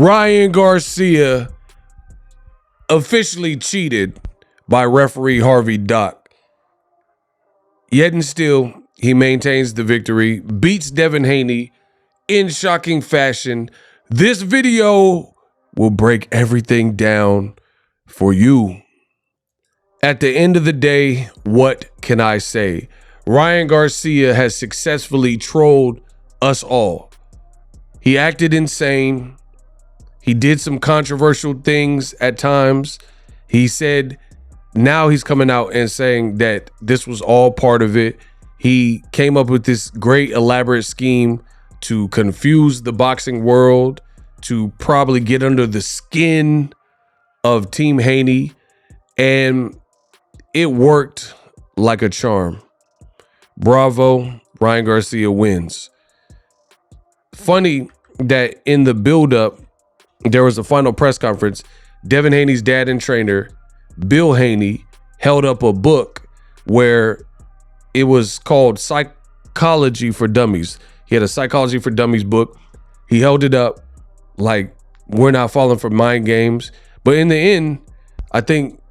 Ryan Garcia officially cheated by referee Harvey Dock. Yet and still, he maintains the victory, beats Devin Haney in shocking fashion. This video will break everything down for you. At the end of the day, what can I say? Ryan Garcia has successfully trolled us all. He acted insane. He did some controversial things at times. He said now he's coming out and saying that this was all part of it. He came up with this great elaborate scheme to confuse the boxing world, to probably get under the skin of Team Haney, and it worked like a charm. Bravo, Ryan Garcia wins. Funny that in the buildup, there was a final press conference. Devin Haney's dad and trainer, Bill Haney, held up a book where it was called Psychology for Dummies. He had a Psychology for Dummies book. He held it up like, we're not falling for mind games. But in the end, I think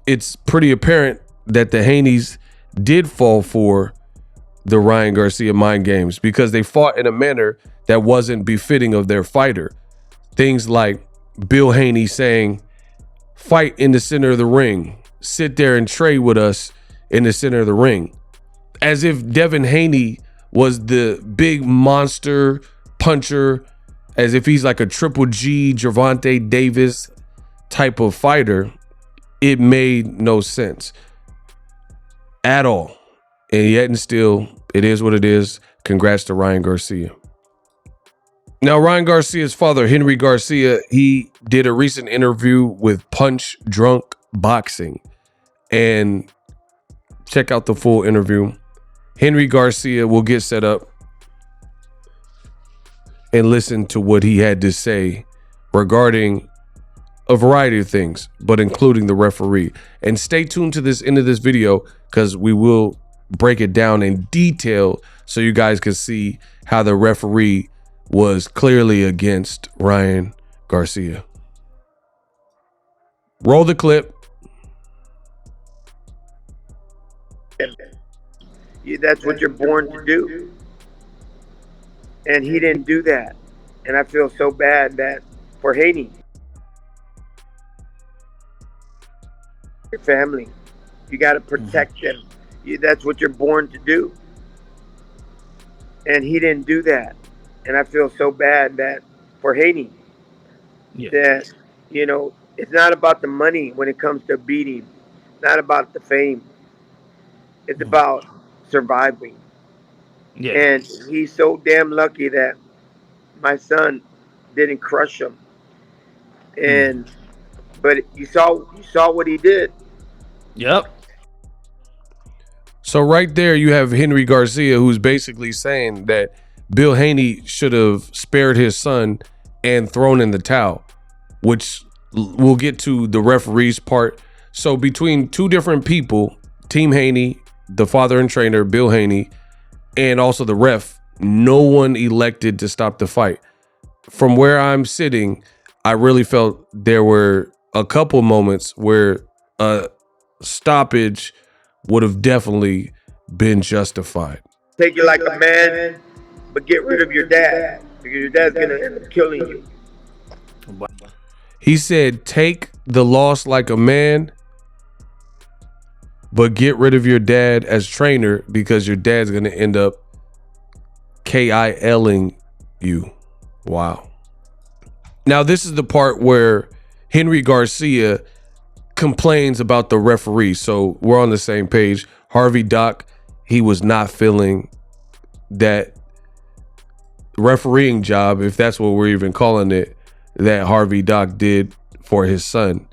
it's pretty apparent that the Haneys did fall for the Ryan Garcia mind games, because they fought in a manner that wasn't befitting of their fighter. Things like Bill Haney saying, fight in the center of the ring, sit there and trade with us in the center of the ring. As if Devin Haney was the big monster puncher, as if he's like a Triple G, Gervonta Davis type of fighter. It made no sense at all. And yet and still, it is what it is. Congrats to Ryan Garcia. Now, Ryan Garcia's father, Henry Garcia, he did a recent interview with Punch Drunk Boxing. And check out the full interview. Henry Garcia will get set up and listen to what he had to say regarding a variety of things, but including the referee. And stay tuned to this end of this video, because we will break it down in detail so you guys can see how the referee was clearly against Ryan Garcia. Roll the clip. That's what you're born to do. And he didn't do that. And I feel so bad that for Haney, your family, you got to protect them. That's what you're born to do. And he didn't do that. And I feel so bad that for Haney, that, you know, it's not about the money when it comes to beating, not about the fame. It's about surviving. And he's so damn lucky that my son didn't crush him. And but you saw what he did. Yep. So right there you have Henry Garcia, who's basically saying that Bill Haney should have spared his son and thrown in the towel, which we'll get to the referee's part. So between two different people, Team Haney, the father and trainer, Bill Haney, and also the ref, no one elected to stop the fight. From where I'm sitting, I really felt there were a couple moments where a stoppage would have definitely been justified. Take you like a man, but get rid of your dad, because your dad's gonna end up killing you. He said, take the loss like a man, but get rid of your dad as trainer, because your dad's gonna end up KILing you. Wow. Now, this is the part where Henry Garcia complains about the referee. So we're on the same page. Harvey Dock, he was not feeling that refereeing job, if that's what we're even calling it, that Harvey Dock did for his son.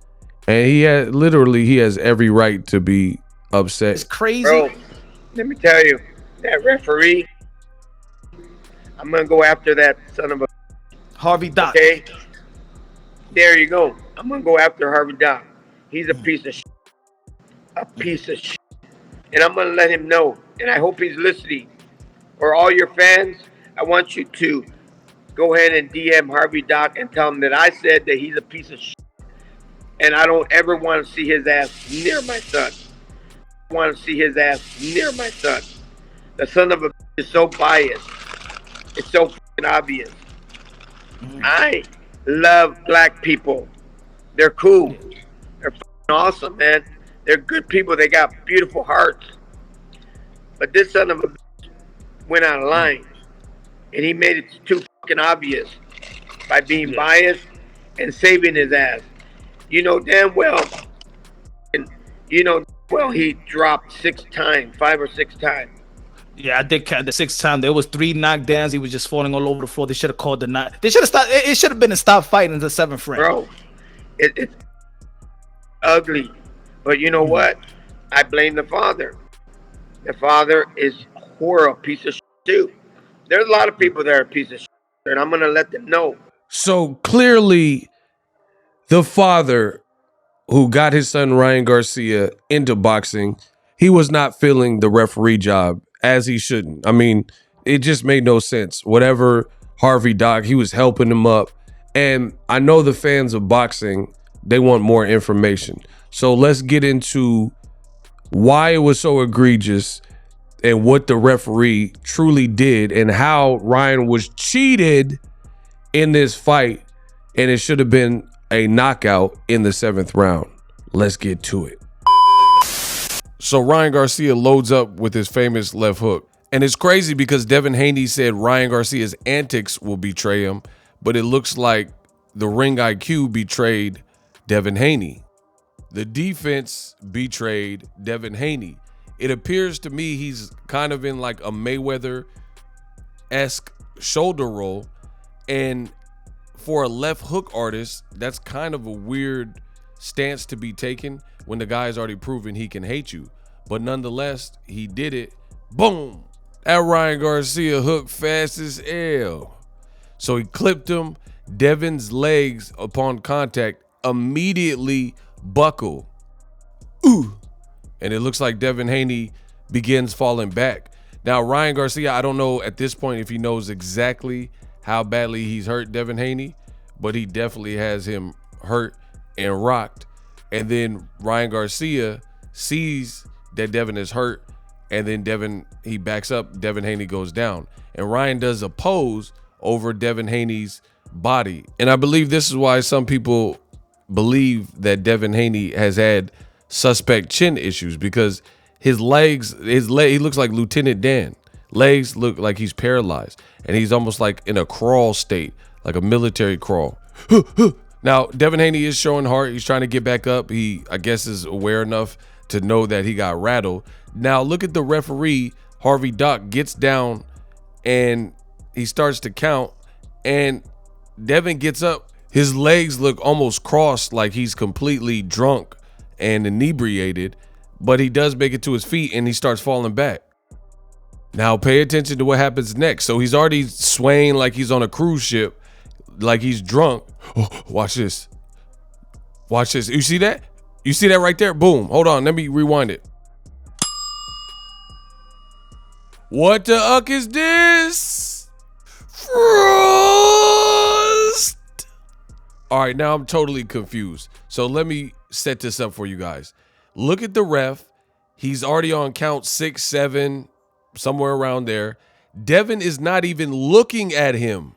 And he has every right to be upset. It's crazy. Bro, let me tell you, that referee, I'm gonna go after that son of a Harvey Dock. Okay, there you go. I'm gonna go after Harvey Dock. He's a piece of shit. A piece of shit. And I'm gonna let him know. And I hope he's listening. For all your fans, I want you to go ahead and DM Harvey Dock and tell him that I said that he's a piece of shit, and I don't ever want to see his ass near my son. I want to see his ass near my son. The son of a bitch is so biased. It's so fucking obvious. I love black people. They're cool. They're fucking awesome, man. They're good people. They got beautiful hearts. But this son of a bitch went out of line, and he made it too fucking obvious by being biased and saving his ass. You know damn well, he dropped 5 or 6 times. Yeah, I did count the 6th time. There was 3 knockdowns. He was just falling all over the floor. They should have called the knock. They should have stopped. It should have been a stop fight in the 7th round. Bro, it's ugly. But you know what? I blame the father. The father is a piece of shit too. There's a lot of people that are a piece of shit, and I'm gonna let them know. So clearly, the father who got his son Ryan Garcia into boxing, he was not feeling the referee job as he shouldn't. I mean, it just made no sense. Whatever Harvey Dock, he was helping him up. And I know the fans of boxing, they want more information. So let's get into why it was so egregious and what the referee truly did and how Ryan was cheated in this fight. And it should have been a knockout in the 7th round. Let's get to it. So Ryan Garcia loads up with his famous left hook. And it's crazy because Devin Haney said Ryan Garcia's antics will betray him, but it looks like the ring IQ betrayed Devin Haney. The defense betrayed Devin Haney. It appears to me he's kind of in like a Mayweather-esque shoulder roll. And for a left hook artist, that's kind of a weird stance to be taken when the guy's already proven he can hate you. But nonetheless, he did it. Boom! That Ryan Garcia hook fast as hell. So he clipped him. Devin's legs upon contact immediately buckle. Ooh! And it looks like Devin Haney begins falling back. Now, Ryan Garcia, I don't know at this point if he knows exactly how badly he's hurt Devin Haney, but he definitely has him hurt and rocked. And then Ryan Garcia sees that Devin is hurt, and then he backs up. Devin Haney goes down, and Ryan does a pose over Devin Haney's body. And I believe this is why some people believe that Devin Haney has had suspect chin issues, because his legs, he looks like Lieutenant Dan. Legs look like he's paralyzed, and he's almost like in a crawl state, like a military crawl. Now, Devin Haney is showing heart. He's trying to get back up. He, I guess, is aware enough to know that he got rattled. Now, look at the referee. Harvey Dock gets down, and he starts to count, and Devin gets up. His legs look almost crossed, like he's completely drunk and inebriated, but he does make it to his feet, and he starts falling back. Now, pay attention to what happens next. So he's already swaying like he's on a cruise ship, like he's drunk. Oh, watch this. Watch this. You see that? You see that right there? Boom. Hold on. Let me rewind it. What the uck is this? Frost. All right, now I'm totally confused. So let me set this up for you guys. Look at the ref. He's already on count 6, 7, somewhere around there. Devin is not even looking at him.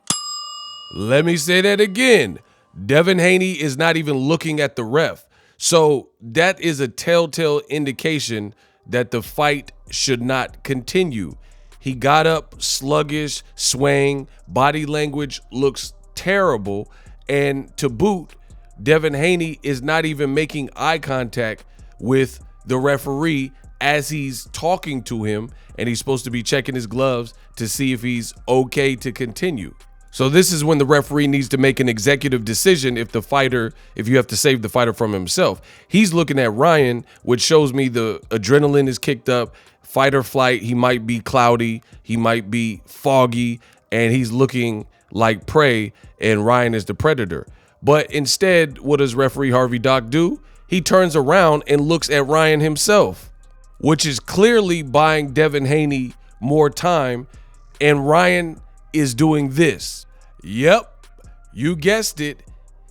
Let me say that again. Devin Haney is not even looking at the ref. So that is a telltale indication that the fight should not continue. He got up sluggish, swaying, body language looks terrible. And to boot, Devin Haney is not even making eye contact with the referee as he's talking to him, and he's supposed to be checking his gloves to see if he's okay to continue. So this is when the referee needs to make an executive decision if you have to save the fighter from himself. He's looking at Ryan, which shows me the adrenaline is kicked up, fight or flight. He might be cloudy, he might be foggy, and he's looking like prey, and Ryan is the predator. But instead, what does referee Harvey Dock do? He turns around and looks at Ryan himself, which is clearly buying Devin Haney more time, and Ryan is doing this. Yep, you guessed it.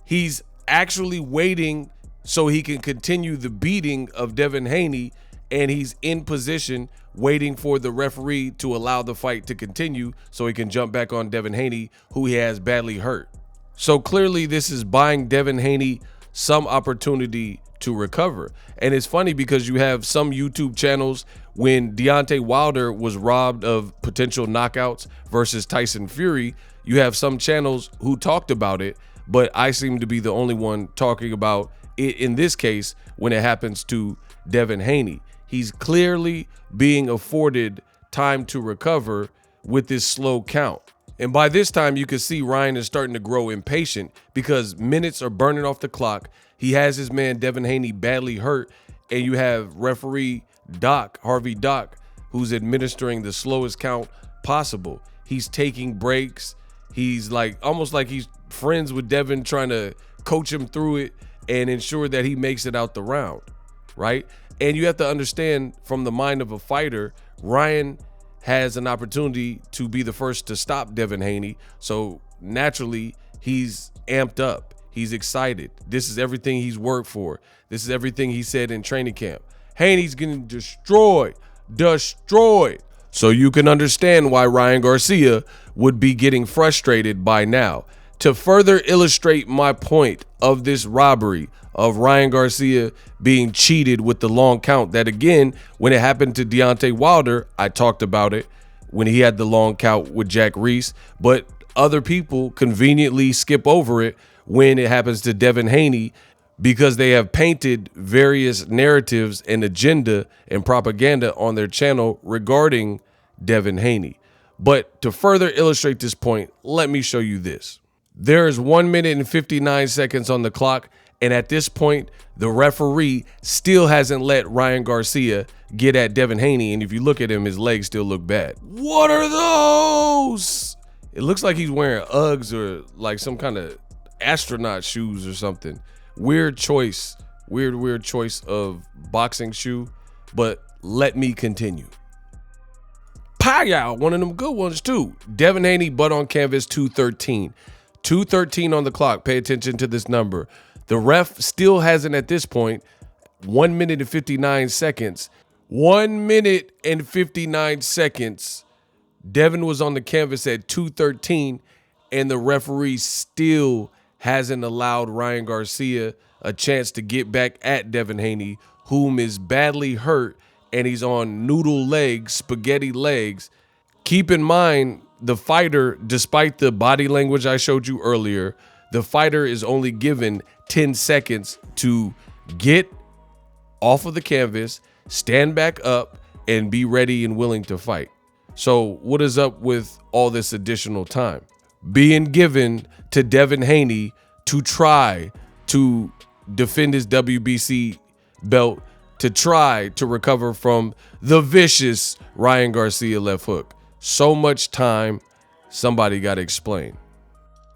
He's actually waiting so he can continue the beating of Devin Haney, and he's in position waiting for the referee to allow the fight to continue so he can jump back on Devin Haney, who he has badly hurt. So clearly this is buying Devin Haney some opportunity to recover. And it's funny because you have some YouTube channels, when Deontay Wilder was robbed of potential knockouts versus Tyson Fury, you have some channels who talked about it, but I seem to be the only one talking about it in this case when it happens to Devin Haney. He's clearly being afforded time to recover with this slow count. And by this time, you can see Ryan is starting to grow impatient because minutes are burning off the clock. He has his man Devin Haney badly hurt, and you have referee Dock, Harvey Dock, who's administering the slowest count possible. He's taking breaks. He's almost like he's friends with Devin, trying to coach him through it and ensure that he makes it out the round, right? And you have to understand, from the mind of a fighter, Ryan has an opportunity to be the first to stop Devin Haney. So naturally, he's amped up. He's excited. This is everything he's worked for. This is everything he said in training camp. Haney's getting destroyed. So you can understand why Ryan Garcia would be getting frustrated by now. To further illustrate my point of this robbery of Ryan Garcia being cheated with the long count, that again, when it happened to Deontay Wilder, I talked about it when he had the long count with Jack Reese, but other people conveniently skip over it when it happens to Devin Haney because they have painted various narratives and agenda and propaganda on their channel regarding Devin Haney. But to further illustrate this point, let me show you this. There is 1 minute and 59 seconds on the clock, and at this point, the referee still hasn't let Ryan Garcia get at Devin Haney, and if you look at him, his legs still look bad. What are those? It looks like he's wearing Uggs or like some kind of astronaut shoes or something. Weird choice, weird choice of boxing shoe, but let me continue. Pow, one of them good ones too. Devin Haney, butt on canvas, 213. 213 on the clock. Pay attention to this number. The ref still hasn't at this point. 1 minute and 59 seconds. 1 minute and 59 seconds. Devin was on the canvas at 213, and the referee still hasn't allowed Ryan Garcia a chance to get back at Devin Haney, whom is badly hurt, and he's on noodle legs, spaghetti legs. Keep in mind, the fighter, despite the body language I showed you earlier, the fighter is only given 10 seconds to get off of the canvas, stand back up, and be ready and willing to fight. So what is up with all this additional time being given to Devin Haney to try to defend his WBC belt, to try to recover from the vicious Ryan Garcia left hook? So much time, somebody got to explain.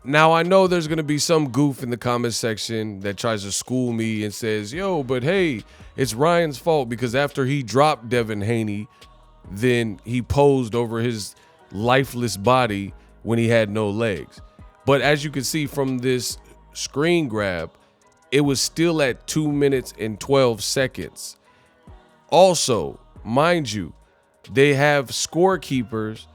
Now, I know there's going to be some goof in the comment section that tries to school me and says, yo, but hey, it's Ryan's fault because after he dropped Devin Haney, then he posed over his lifeless body when he had no legs. But as you can see from this screen grab, it was still at 2 minutes and 12 seconds. Also, mind you, they have scorekeepers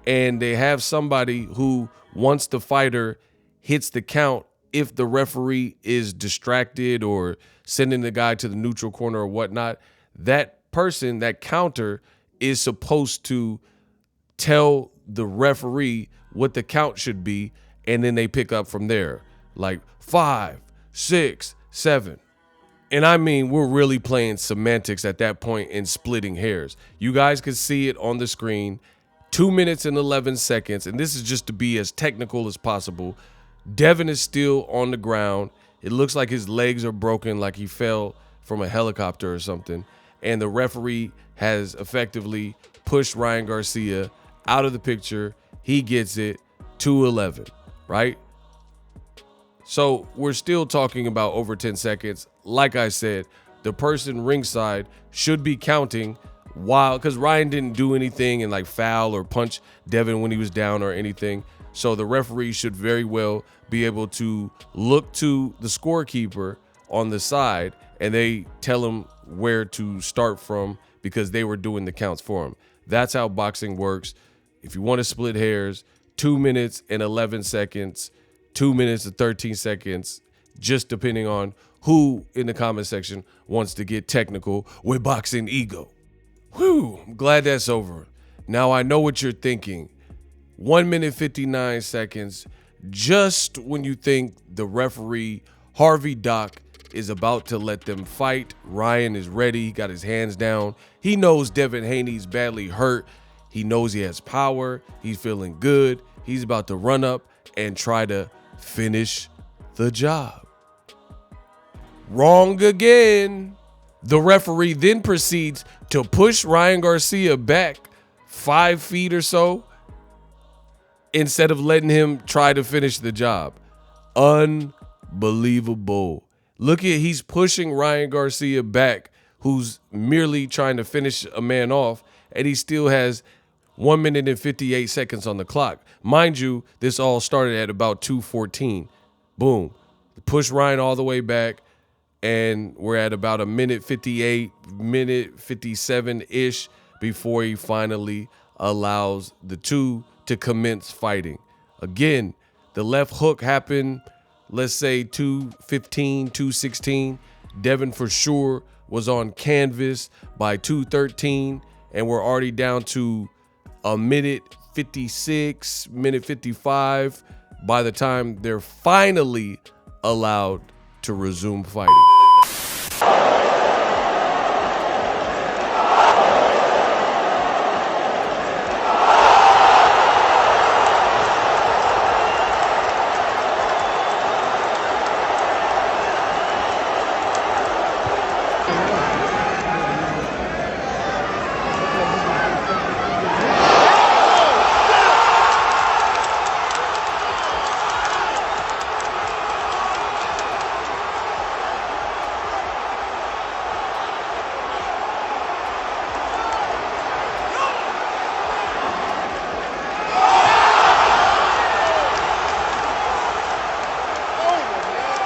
and they have somebody who, once the fighter hits the count, if the referee is distracted or sending the guy to the neutral corner or whatnot, that person, that counter, is supposed to tell the referee what the count should be, and then they pick up from there, like 5, 6, 7. And I mean, we're really playing semantics at that point and splitting hairs. You guys can see it on the screen, 2 minutes and 11 seconds, and this is just to be as technical as possible. Devin is still on the ground. It looks like his legs are broken, like he fell from a helicopter or something, and the referee has effectively pushed Ryan Garcia out of the picture. He gets it, 2-11, right? So we're still talking about over 10 seconds. Like I said, the person ringside should be counting while, because Ryan didn't do anything and like foul or punch Devin when he was down or anything. So the referee should very well be able to look to the scorekeeper on the side and they tell him where to start from because they were doing the counts for him. That's how boxing works. If you want to split hairs, 2 minutes and 11 seconds, 2 minutes and 13 seconds, just depending on who in the comment section wants to get technical with boxing ego. Whew, I'm glad that's over. Now I know what you're thinking. 1 minute, 59 seconds, just when you think the referee, Harvey Dock, is about to let them fight. Ryan is ready, he got his hands down. He knows Devin Haney's badly hurt. He knows he has power. He's feeling good. He's about to run up and try to finish the job. Wrong again. The referee then proceeds to push Ryan Garcia back 5 feet or so instead of letting him try to finish the job. Unbelievable. Look at, he's pushing Ryan Garcia back, who's merely trying to finish a man off, and he still has 1 minute and 58 seconds on the clock. Mind you, this all started at about 2:14. Boom. Push Ryan all the way back, and we're at about a minute 58, minute 57-ish before he finally allows the two to commence fighting. Again, the left hook happened, let's say 2:15, 2:16. Devin for sure was on canvas by 2:13, and we're already down to a minute 56, minute 55 by the time they're finally allowed to resume fighting.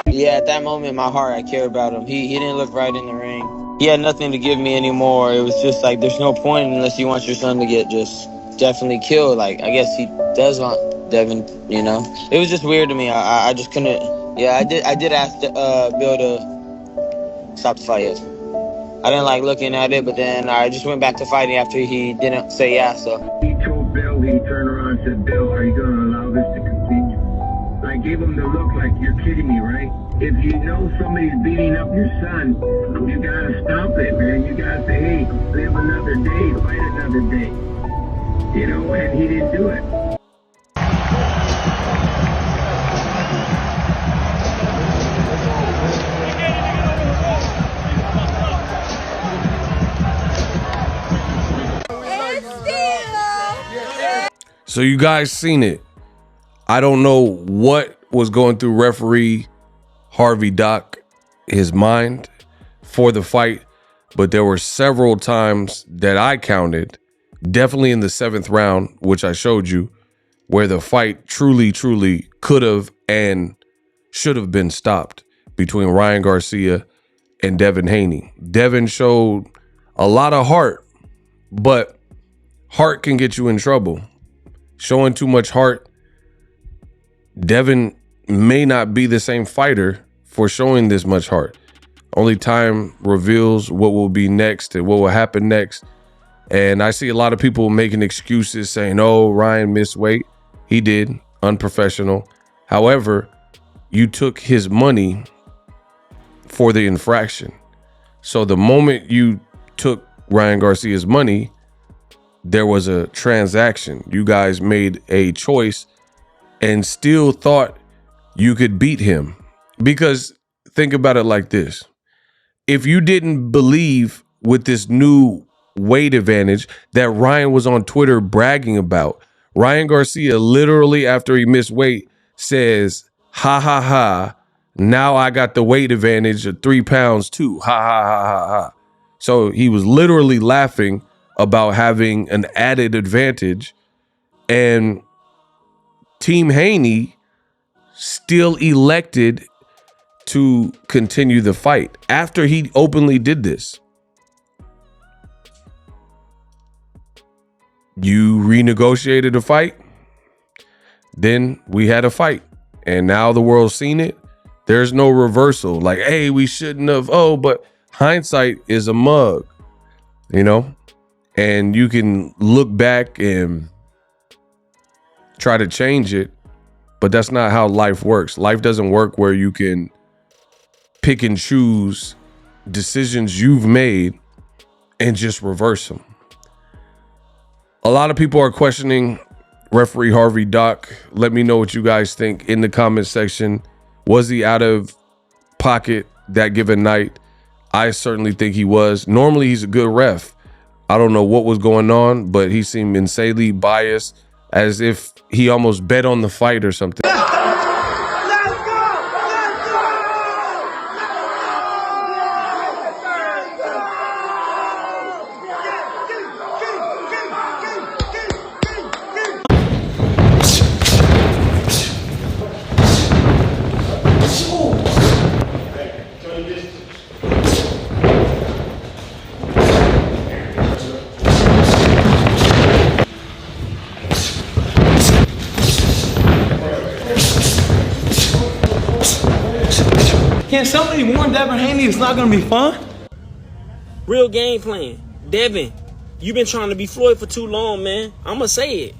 Yeah, at that moment, in my heart, I care about him. He didn't look right in the ring. He had nothing to give me anymore. It was just like, there's no point unless you want your son to get just definitely killed. Like, I guess he does want Devin, you know? It was just weird to me. I just couldn't. Yeah, I did ask Bill to stop the fight. Yes. I didn't like looking at it, but then I just went back to fighting after he didn't say yeah, so. He told Bill, he turned around and said, Bill, are you going to allow this to continue? I gave him the look like, you're kidding me, right? If you know somebody's beating up your son, you gotta stop it, man. You gotta say, hey, live another day, fight another day. You know, and he didn't do it. So you guys seen it. I don't know what was going through referee Harvey Dock, his mind for the fight, but there were several times that I counted, definitely in the 7th round, which I showed you, where the fight truly could have and should have been stopped between Ryan Garcia and Devin Haney. Devin showed a lot of heart, but heart can get you in trouble. Showing too much heart, Devin may not be the same fighter for showing this much heart. Only time reveals what will be next and what will happen next. And I see a lot of people making excuses saying, oh, Ryan missed weight. He did, unprofessional. However, you took his money for the infraction. So the moment you took Ryan Garcia's money, there was a transaction. You guys made a choice and still thought you could beat him. Because think about it like this. If you didn't believe with this new weight advantage that Ryan was on Twitter bragging about, Ryan Garcia literally, after he missed weight, says, ha, ha, ha, now I got the weight advantage of 3 pounds too. Ha, ha, ha, ha, ha. So he was literally laughing about having an added advantage. And Team Haney still elected to continue the fight after he openly did this. You renegotiated the fight, then we had a fight, and now the world's seen it. There's no reversal. Like, hey, we shouldn't have. Oh, but hindsight is a mug, you know? And you can look back and try to change it, but that's not how life works. Life doesn't work where you can pick and choose decisions you've made and just reverse them. A lot of people are questioning referee Harvey Dock. Let me know what you guys think in the comment section. Was he out of pocket that given night? I certainly think he was. Normally, he's a good ref. I don't know what was going on, but he seemed insanely biased, as if he almost bet on the fight or something. Can somebody warn Devin Haney it's not gonna be fun? Real game plan. Devin, you been trying to be Floyd for too long, man. I'ma say it.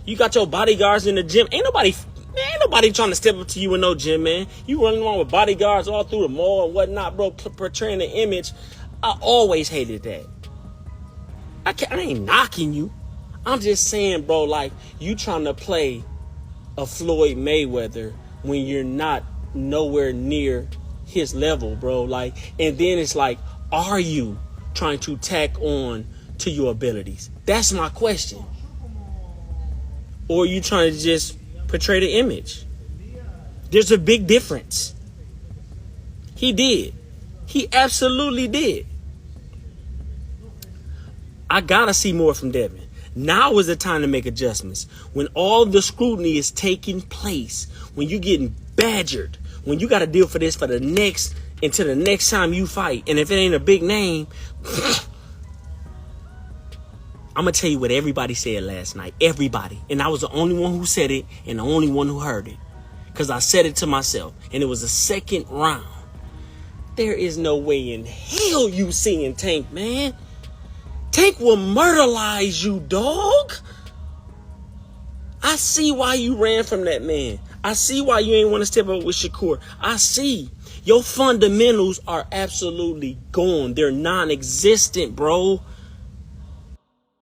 You got your bodyguards in the gym. Ain't nobody trying to step up to you in no gym, man. You running around with bodyguards all through the mall and whatnot, bro, portraying the image. I always hated that. I ain't knocking you. I'm just saying, bro, like, you trying to play a Floyd Mayweather when you're not nowhere near his level, bro. Like, and then it's like, are you trying to tack on to your abilities? That's my question. Or are you trying to just portray the image? There's a big difference. He did. He absolutely did. I gotta see more from Devin. Now is the time to make adjustments. When all the scrutiny is taking place, when you're getting badgered, when you got to deal for this for the next, until the next time you fight, and if it ain't a big name, I'm going to tell you what everybody said last night. Everybody. And I was the only one who said it and the only one who heard it. Because I said it to myself. And it was the second round. There is no way in hell you seeing Tank, man. Tank will murderize you, dog. I see why you ran from that man. I see why you ain't want to step up with Shakur. I see. Your fundamentals are absolutely gone. They're non-existent, bro.